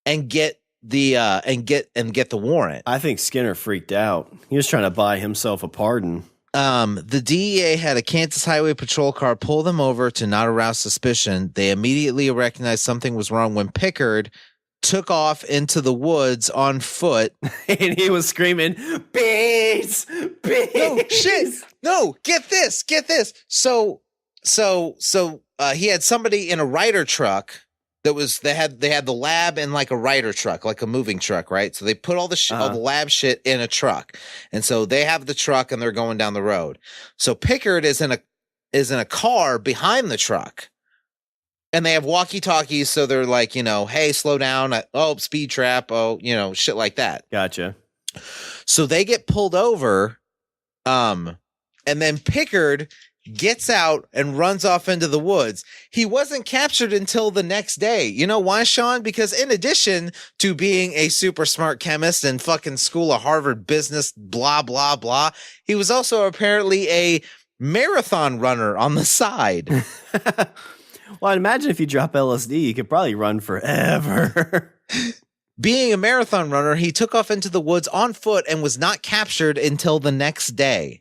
and get the warrant. I think Skinner freaked out. He was trying to buy himself a pardon. The DEA had a Kansas Highway Patrol car pull them over to not arouse suspicion. They immediately recognized something was wrong when Pickard took off into the woods on foot. And he was screaming, bees! Bees! No, shit! No, get this! So he had somebody in a Ryder truck they had the lab in like a Ryder truck, like a moving truck, right? So they put all the all the lab shit in a truck. And so they have the truck and they're going down the road. So Pickard is in a car behind the truck. And they have walkie-talkies, so they're like, hey, slow down. Oh, speed trap. Oh, shit like that. Gotcha. So they get pulled over. And then Pickard gets out and runs off into the woods. He wasn't captured until the next day. You know why, Shawn? Because in addition to being a super smart chemist and fucking school of Harvard business, blah, blah, blah, he was also apparently a marathon runner on the side. Well, I'd imagine if you drop LSD, you could probably run forever. Being a marathon runner, he took off into the woods on foot and was not captured until the next day.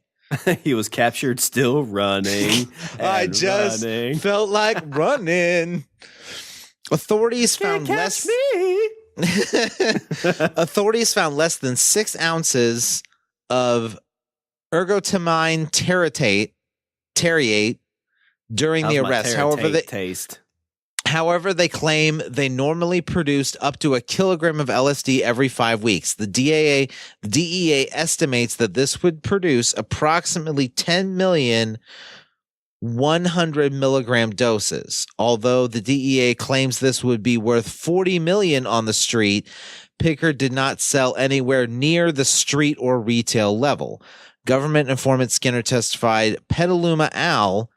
He was captured still running. I just felt like running. Authorities found less than 6 ounces of ergotamine tertiate during the arrest. However, they claim they normally produced up to 1 kilogram of LSD every 5 weeks. The DEA estimates that this would produce approximately 10 million 100 milligram doses. Although the DEA claims this would be worth 40 million on the street, Pickard did not sell anywhere near the street or retail level. Government informant Skinner testified Petaluma Al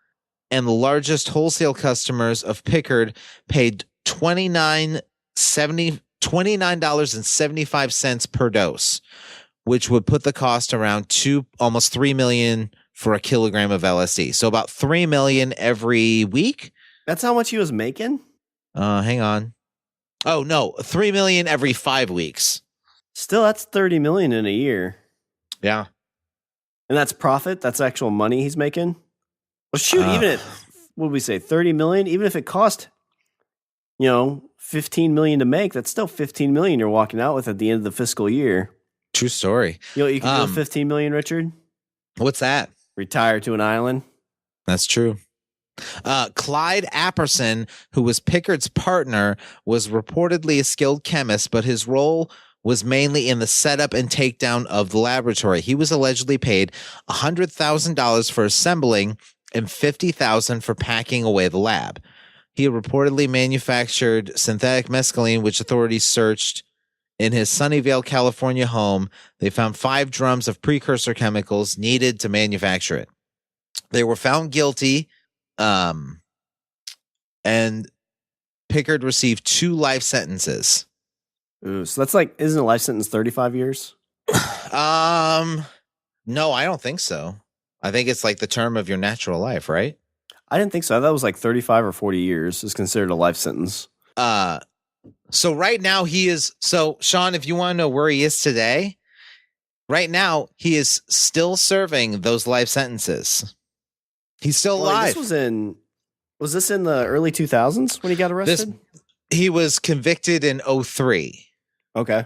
and the largest wholesale customers of Pickard paid $29.75 per dose, which would put the cost around almost 3 million for 1 kilogram of LSD. So about 3 million every week. That's how much he was making? Hang on. Oh no, 3 million every 5 weeks. Still, that's 30 million in a year. Yeah. And that's profit? That's actual money he's making? Well, shoot, even at, what would we say, 30 million? Even if it cost, 15 million to make, that's still 15 million you're walking out with at the end of the fiscal year. True story. You know what you can do with 15 million, Richard? What's that? Retire to an island. That's true. Clyde Apperson, who was Pickard's partner, was reportedly a skilled chemist, but his role was mainly in the setup and takedown of the laboratory. He was allegedly paid $100,000 for assembling and $50,000 for packing away the lab. He had reportedly manufactured synthetic mescaline, which authorities searched In his Sunnyvale, California home, they found 5 drums of precursor chemicals needed to manufacture it. They were found guilty, and Pickard received 2 life sentences. Ooh, so that's like, isn't a life sentence 35 years? No, I don't think so. I think it's like the term of your natural life, right? I didn't think so. That was like 35 or 40 years is considered a life sentence. So right now he is. So Shawn, if you want to know where he is today, right now he is still serving those life sentences. He's still alive. Was this in the early 2000s when he got arrested? He was convicted in 2003. Okay.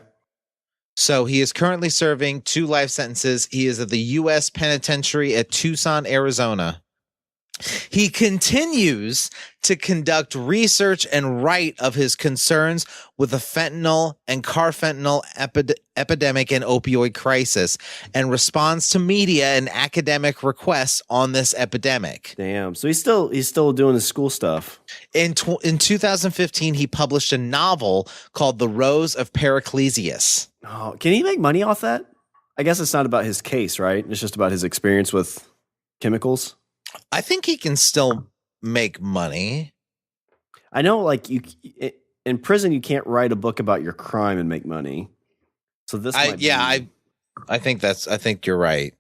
So he is currently serving 2 life sentences. He is at the U.S. Penitentiary at Tucson, Arizona. He continues to conduct research and write of his concerns with the fentanyl and carfentanil epidemic and opioid crisis, and responds to media and academic requests on this epidemic. Damn. So he's still doing his school stuff. In 2015, he published a novel called The Rose of Periclesius. Oh, can he make money off that? I guess it's not about his case, right? It's just about his experience with chemicals. I think he can still make money. I know, like, in prison, you can't write a book about your crime and make money. So this, I think you're right.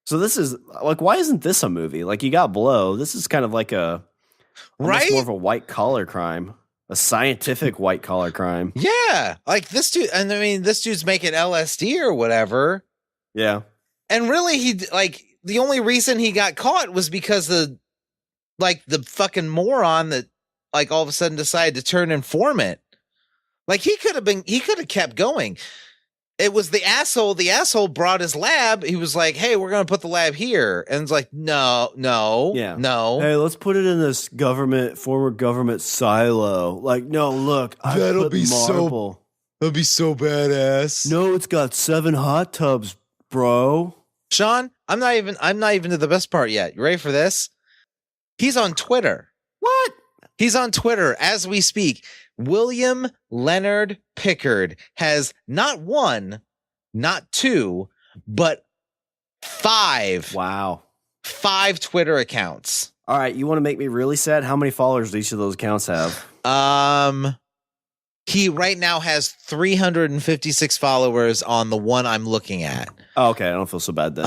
So this is like, why isn't this a movie? Like, you got Blow. This is kind of like more of a white collar crime, a scientific white collar crime. Yeah, like this dude, and I mean, this dude's making LSD or whatever. Yeah, and really, the only reason he got caught was because the fucking moron that like all of a sudden decided to turn informant. Like he could have kept going. It was the asshole. The asshole brought his lab. He was like, "Hey, we're going to put the lab here." And it's like, no. Hey, let's put it in this former government silo. Like, no, look, that'll be so badass. No, it's got 7 hot tubs, bro. Shawn, I'm not even to the best part yet. You ready for this? He's on Twitter. What? He's on Twitter as we speak. William Leonard Pickard has not 1, not 2, but 5. Wow. 5 Twitter accounts. All right, you want to make me really sad? How many followers do each of those accounts have? He right now has 356 followers on the one I'm looking at. Oh, okay. I don't feel so bad then.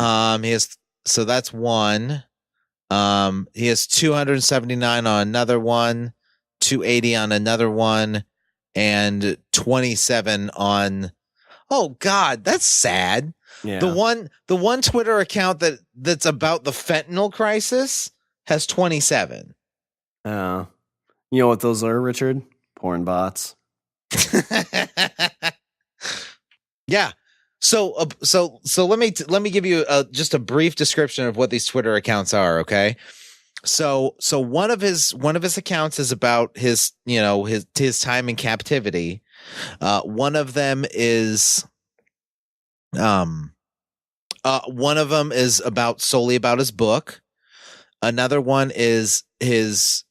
So that's 1. He has 279 on another one, 280 on another one, and 27 on. Oh God, that's sad. Yeah. The one Twitter account that's about the fentanyl crisis has 27. You know what those are, Richard? Porn bots. Yeah. So let me give you just a brief description of what these Twitter accounts are. Okay. So one of his accounts is about his time in captivity. One of them is solely about his book. Another one is his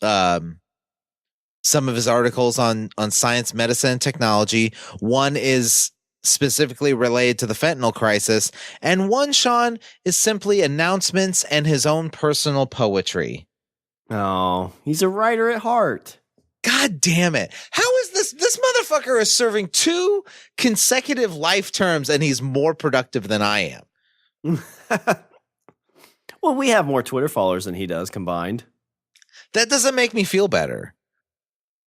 some of his articles on science, medicine, and technology. One is specifically related to the fentanyl crisis, and one, Shawn, is simply announcements and his own personal poetry. Oh, he's a writer at heart. God damn it. How is this motherfucker is serving 2 consecutive life terms and he's more productive than I am. Well, we have more Twitter followers than he does combined. That doesn't make me feel better.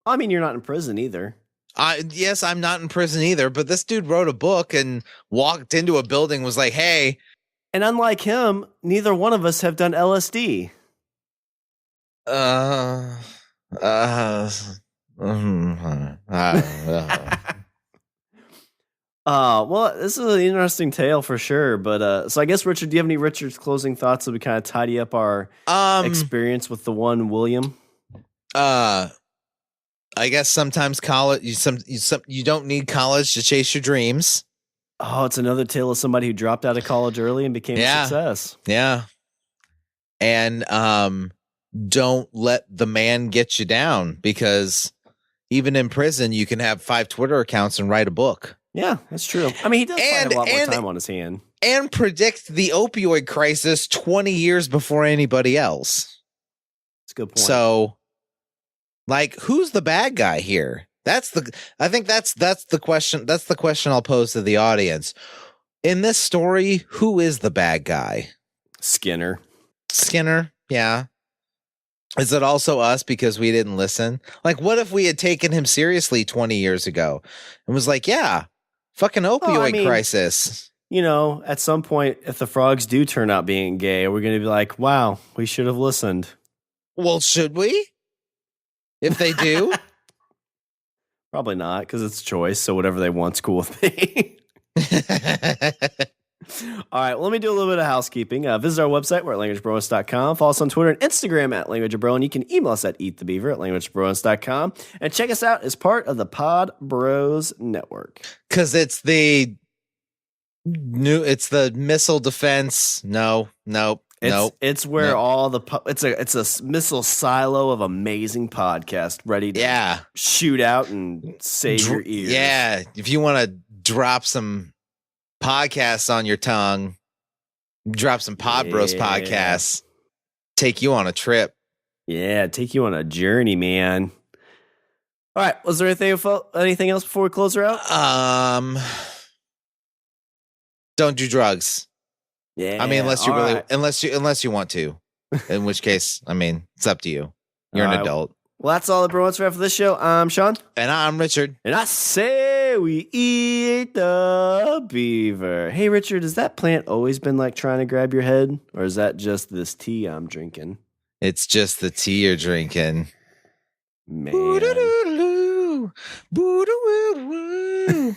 I mean, you're not in prison either. Yes, I'm not in prison either, but this dude wrote a book and walked into a building, was like, hey. And unlike him, neither one of us have done LSD. Well, this is an interesting tale for sure. But so I guess, Richard, do you have any Richard's closing thoughts so we kind of tidy up our experience with the one William? I guess sometimes college, you don't need college to chase your dreams. Oh, it's another tale of somebody who dropped out of college early and became a success. Yeah. And don't let the man get you down, because even in prison, you can have 5 Twitter accounts and write a book. Yeah, that's true. I mean, he does have a lot more time on his hand. And predict the opioid crisis 20 years before anybody else. That's a good point. So, like, who's the bad guy here? I think that's the question. That's the question I'll pose to the audience. In this story, who is the bad guy? Skinner. Yeah. Is it also us because we didn't listen? Like, what if we had taken him seriously 20 years ago and was like, yeah, fucking opioid crisis. You know, at some point, if the frogs do turn out being gay, we're going to be like, wow, we should have listened. Well, should we? If they do? Probably not, because it's choice. So whatever they want's cool with me. All right, well, let me do a little bit of housekeeping. Visit our website. We're at languageofbromance.com. Follow us on Twitter and Instagram at languageofbro. And you can email us at eatthebeaver at languageofbromance.com. And check us out as part of the Pod Bros Network. Because it's the missile defense. No. It's where all the it's a missile silo of amazing podcasts ready to shoot out and save your ears. Yeah, if you want to drop some podcasts on your tongue, drop some Pod Bros podcasts, take you on a trip. Yeah, take you on a journey, man. All right, was there anything else before we close her out? Don't do drugs. Yeah, I mean, unless you want to, in which case, I mean, it's up to you. You're an adult. Well, that's all the Bromance we have for this show. I'm Shawn. And I'm Richard. And I say we eat the beaver. Hey, Richard, has that plant always been like trying to grab your head? Or is that just this tea I'm drinking? It's just the tea you're drinking. Man. Boo-doo-doo-doo. Boo-doo-doo-doo.